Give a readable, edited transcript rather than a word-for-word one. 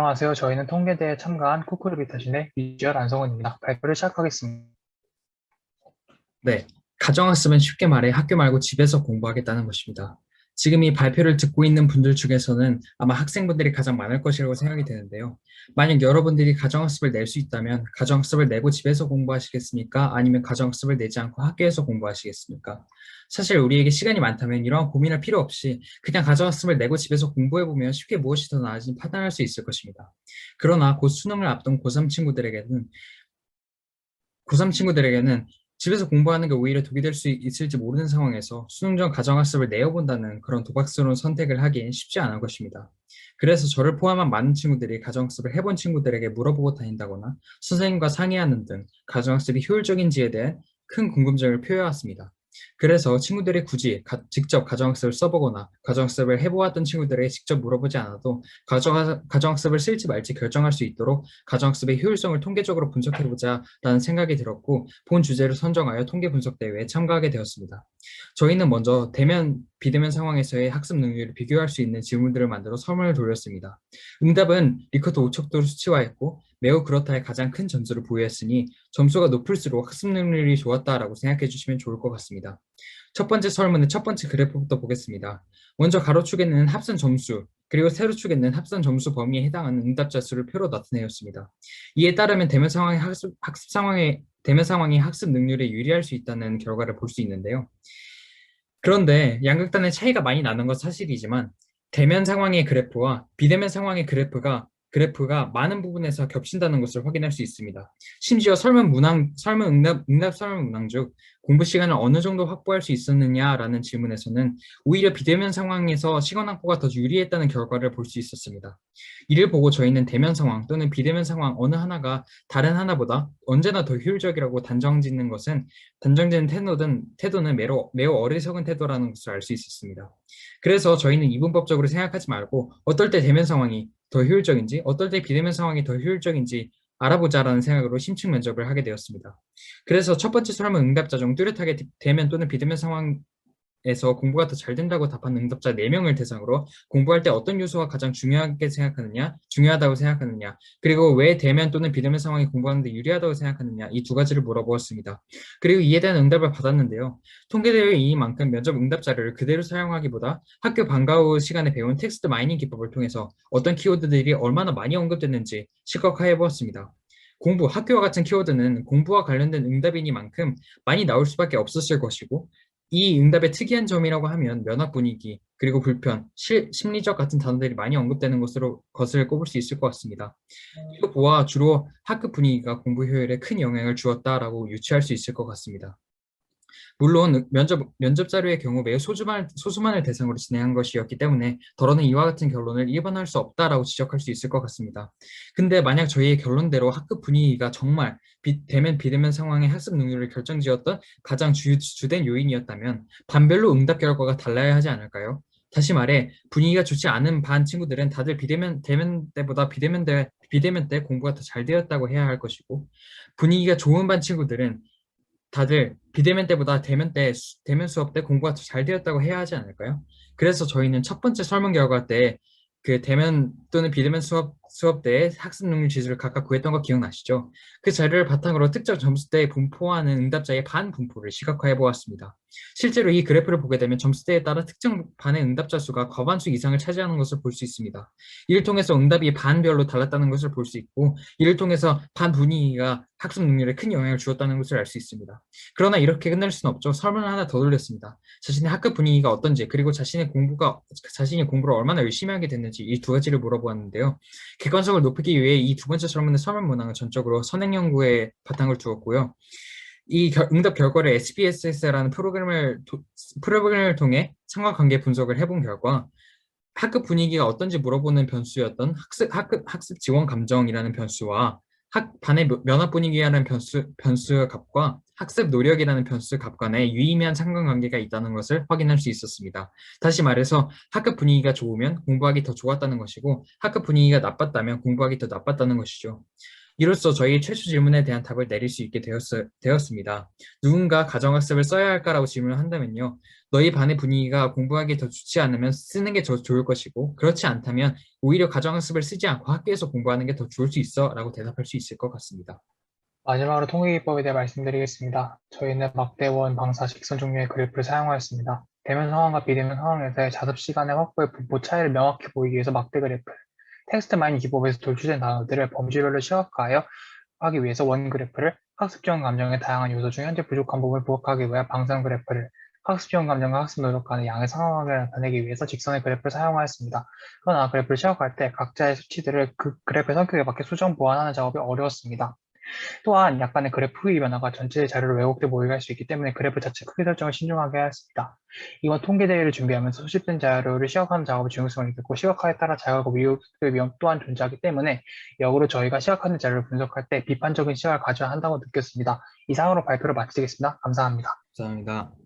안녕하세요. 저희는 통계대에 참가한 쿠쿠르비타신의 이주열 안성원입니다. 발표를 시작하겠습니다. 네, 가정학습은 쉽게 말해 학교 말고 집에서 공부하겠다는 것입니다. 지금 이 발표를 듣고 있는 분들 중에서는 아마 학생분들이 가장 많을 것이라고 생각이 되는데요. 만약 여러분들이 가정학습을 낼 수 있다면 가정학습을 내고 집에서 공부하시겠습니까? 아니면 가정학습을 내지 않고 학교에서 공부하시겠습니까? 사실 우리에게 시간이 많다면 이러한 고민할 필요 없이 그냥 가정학습을 내고 집에서 공부해보면 쉽게 무엇이 더 나은지 판단할 수 있을 것입니다. 그러나 곧 수능을 앞둔 고3 친구들에게는 집에서 공부하는 게 오히려 독이 될 수 있을지 모르는 상황에서 수능 전 가정학습을 내어본다는 그런 도박스러운 선택을 하기엔 쉽지 않은 것입니다. 그래서 저를 포함한 많은 친구들이 가정학습을 해본 친구들에게 물어보고 다닌다거나 선생님과 상의하는 등 가정학습이 효율적인지에 대해 큰 궁금증을 표해왔습니다. 그래서 친구들이 굳이 직접 가정학습을 써보거나 가정학습을 해보았던 친구들에게 직접 물어보지 않아도 가정학습을 쓸지 말지 결정할 수 있도록 가정학습의 효율성을 통계적으로 분석해보자 라는 생각이 들었고 본 주제를 선정하여 통계 분석 대회에 참가하게 되었습니다. 저희는 먼저 대면, 비대면 상황에서의 학습 능률을 비교할 수 있는 질문들을 만들어 설문을 돌렸습니다. 응답은 리커트 오척도를 수치화했고 매우 그렇다에 가장 큰 점수를 부여했으니 점수가 높을수록 학습 능률이 좋았다라고 생각해 주시면 좋을 것 같습니다. 첫 번째 설문의 첫 번째 그래프부터 보겠습니다. 먼저 가로축에는 합산 점수, 그리고 세로축에는 합산 점수 범위에 해당하는 응답자 수를 표로 나타내었습니다. 이에 따르면 대면 상황이 학습 능률에 유리할 수 있다는 결과를 볼 수 있는데요. 그런데 양극단의 차이가 많이 나는 건 사실이지만 대면 상황의 그래프와 비대면 상황의 그래프가 많은 부분에서 겹친다는 것을 확인할 수 있습니다. 심지어 응답 설문 문항 중 공부 시간을 어느 정도 확보할 수 있었느냐라는 질문에서는 오히려 비대면 상황에서 시간 확보가 더 유리했다는 결과를 볼 수 있었습니다. 이를 보고 저희는 대면 상황 또는 비대면 상황 어느 하나가 다른 하나보다 언제나 더 효율적이라고 단정짓는 태도는 매우 어리석은 태도라는 것을 알 수 있었습니다. 그래서 저희는 이분법적으로 생각하지 말고 어떨 때 대면 상황이 더 효율적인지 어떨 때 비대면 상황이 더 효율적인지 알아보자라는 생각으로 심층 면접을 하게 되었습니다. 그래서 첫 번째 설문 응답자 중 뚜렷하게 대면 또는 비대면 상황에서 공부가 더 잘 된다고 답한 응답자 4명을 대상으로 공부할 때 어떤 요소가 가장 중요하다고 생각하느냐, 그리고 왜 대면 또는 비대면 상황이 공부하는데 유리하다고 생각하느냐, 이 두 가지를 물어보았습니다. 그리고 이에 대한 응답을 받았는데요. 통계대회 이만큼 면접 응답 자료를 그대로 사용하기보다 학교 방과 후 시간에 배운 텍스트 마이닝 기법을 통해서 어떤 키워드들이 얼마나 많이 언급됐는지 시각화해 보았습니다. 학교와 같은 키워드는 공부와 관련된 응답이니만큼 많이 나올 수밖에 없었을 것이고, 이 응답의 특이한 점이라고 하면 면학 분위기, 그리고 불편, 심리적 같은 단어들이 많이 언급되는 것을 꼽을 수 있을 것 같습니다. 이거 보아 주로 학급 분위기가 공부 효율에 큰 영향을 주었다라고 유추할 수 있을 것 같습니다. 물론 면접 자료의 경우 매우 소수만을 대상으로 진행한 것이었기 때문에 더러는 이와 같은 결론을 일반화할 수 없다라고 지적할 수 있을 것 같습니다. 근데 만약 저희의 결론대로 학급 분위기가 정말 대면 비대면 상황의 학습 능률을 결정지었던 가장 주된 요인이었다면 반별로 응답 결과가 달라야 하지 않을까요? 다시 말해 분위기가 좋지 않은 반 친구들은 다들 대면 때보다 비대면 때 공부가 더 잘 되었다고 해야 할 것이고, 분위기가 좋은 반 친구들은 다들 비대면 때보다 대면 수업 때 공부가 더 잘 되었다고 해야 하지 않을까요? 그래서 저희는 첫 번째 설문 결과 때 그 대면 또는 비대면 수업 때의 학습 능률 지수를 각각 구했던 거 기억나시죠? 그 자료를 바탕으로 특정 점수대에 분포하는 응답자의 반 분포를 시각화해 보았습니다. 실제로 이 그래프를 보게 되면 점수대에 따라 특정 반의 응답자 수가 과반수 이상을 차지하는 것을 볼 수 있습니다. 이를 통해서 응답이 반별로 달랐다는 것을 볼 수 있고, 이를 통해서 반 분위기가 학습 능률에 큰 영향을 주었다는 것을 알 수 있습니다. 그러나 이렇게 끝낼 수는 없죠. 설문을 하나 더 돌렸습니다. 자신의 학급 분위기가 어떤지, 그리고 자신이 공부를 얼마나 열심히 하게 됐는지 이 두 가지를 물어보았는데요. 객관성을 높이기 위해 이 두 번째 설문의 설문 문항은 전적으로 선행 연구에 바탕을 두었고요. 응답 결과를 SPSS라는 프로그램을 통해 상관관계 분석을 해본 결과 학급 분위기가 어떤지 물어보는 변수였던 학습 지원 감정이라는 변수와 반의 면학 분위기라는 변수 값과 학습 노력이라는 변수 값 간에 유의미한 상관관계가 있다는 것을 확인할 수 있었습니다. 다시 말해서 학급 분위기가 좋으면 공부하기 더 좋았다는 것이고 학급 분위기가 나빴다면 공부하기 더 나빴다는 것이죠. 이로써 저희의 최초 질문에 대한 답을 내릴 수 있게 되었습니다. 누군가 가정학습을 써야 할까라고 질문을 한다면요. 너희 반의 분위기가 공부하기 더 좋지 않으면 쓰는 게 더 좋을 것이고 그렇지 않다면 오히려 가정학습을 쓰지 않고 학교에서 공부하는 게 더 좋을 수 있어 라고 대답할 수 있을 것 같습니다. 마지막으로 통계기법에 대해 말씀드리겠습니다. 저희는 막대원, 방사, 직선 종류의 그래프를 사용하였습니다. 대면 상황과 비대면 상황에서의 자습 시간의 확보의 분포 차이를 명확히 보이기 위해서 막대 그래프, 텍스트 마이닝 기법에서 돌출된 단어들을 범주별로 시각화하여 하기 위해서 원 그래프를, 학습 지원 감정의 다양한 요소 중 현재 부족한 부분을 부각하기 위해 방선 그래프를, 학습 지원 감정과 학습 노력 간의 양의 상관관계를 나타내기 위해서 직선의 그래프를 사용하였습니다. 그러나 그래프를 시각화할 때 각자의 수치들을 그 그래프의 성격에 맞게 수정 보완하는 작업이 어려웠습니다. 또한 약간의 그래프 의 변화가 전체 자료로 왜곡돼 보이게 할 수 있기 때문에 그래프 자체 크기 설정을 신중하게 하였습니다. 이번 통계 대회를 준비하면서 소집된 자료를 시각화하는 작업의 중요성을 느꼈고 시각화에 따라 자극과 위협의 위험 또한 존재하기 때문에 역으로 저희가 시각화된 자료를 분석할 때 비판적인 시각을 가져야 한다고 느꼈습니다. 이상으로 발표를 마치겠습니다. 감사합니다. 감사합니다.